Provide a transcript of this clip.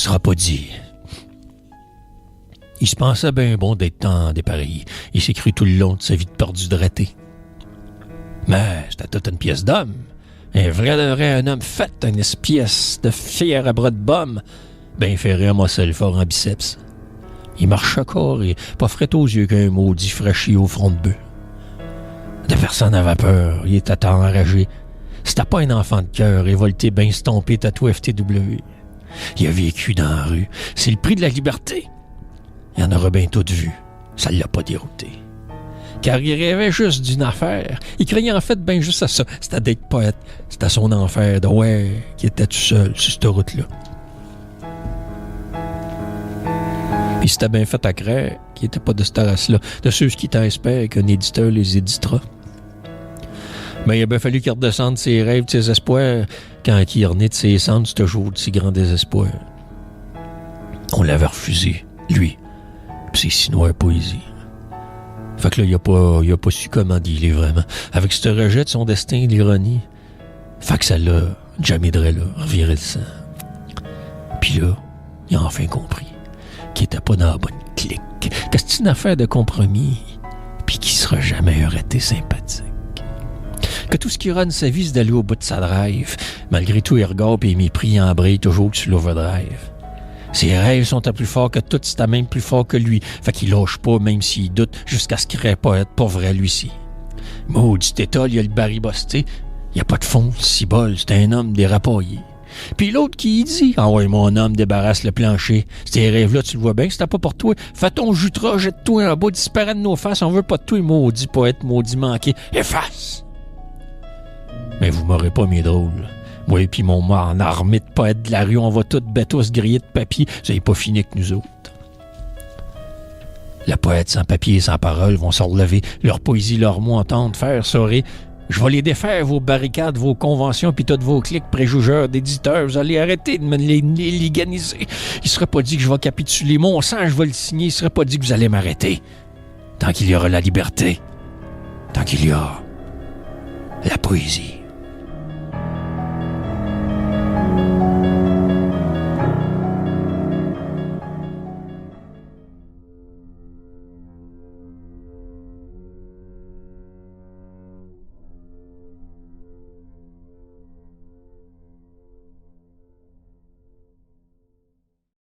sera pas dit. Il se pensait bien bon d'être dans des pareils. Il s'est cru tout le long de sa vie de perdu de raté. Mais c'était toute une pièce d'homme. Un vrai homme fait, une pièce de fier à bras de baume. Ben ferré à mossel fort en biceps. Il marchait corps et pas fret aux yeux qu'un maudit fraîchi au front de bœuf. De personne n'avait peur, il était enragé. C'était pas un enfant de cœur, révolté, ben stompé, tatoué FTW. Il a vécu dans la rue. C'est le prix de la liberté. Il en aura bien tout vu. Ça l'a pas dérouté. Car il rêvait juste d'une affaire. Il croyait en fait bien juste à ça. C'était d'être poète. C'était son enfer de qui était tout seul sur cette route-là. Puis c'était bien fait à croire qu'il était pas de cette race-là. De ceux qui t'espèrent qu'un éditeur les éditera. Mais il a bien fallu qu'il redescende ses rêves, ses espoirs, quand il est rené de ses cendres, ce jour de si grand désespoir. On l'avait refusé, lui, pis ses sinois poésie. Fait que là, il a pas su comment dealer vraiment. Avec ce rejet de son destin, l'ironie, fait que ça l'a jamais de là, reviré le sang. Puis là, il a enfin compris qu'il était pas dans la bonne clique, que c'est une affaire de compromis, puis qu'il sera jamais un raté sympathique. Que tout ce qu'il aura de sa vie, c'est d'aller au bout de sa drive. Malgré tout, il regarde et il mépris embraye toujours sur l'overdrive. Ses rêves sont à plus fort que tout, c'est à même plus fort que lui. Fait qu'il lâche pas, même s'il doute, jusqu'à ce qu'il rêve pas être pas vrai, lui-ci. Maudit état, il a le baribosté. Il y a pas de fond, si bol, c'est un homme dérapaillé. Puis l'autre qui dit, « Ah ouais, mon homme, débarrasse le plancher. Ces rêves-là, tu le vois bien, c'était pas pour toi. Fais ton jutras, jette-toi en bas, disparaît de nos faces. On veut pas de toi, maudit poète, maudit manqué. Efface! » Mais vous m'aurez pas mis drôle. Moi et puis mon mort en armée de poètes de la rue, on va tous bêtos griller de papier. Ça n'est pas fini que nous autres. Les poètes sans papier et sans parole vont se relever. Leur poésie, leur mot entendre, faire sourire. Je vais les défaire, vos barricades, vos conventions, puis toutes vos clics préjugeurs d'éditeurs. Vous allez arrêter de me les liganiser. Il serait pas dit que je vais capituler. Mon sang, je vais le signer. Il serait pas dit que vous allez m'arrêter. Tant qu'il y aura la liberté. Tant qu'il y aura la poésie.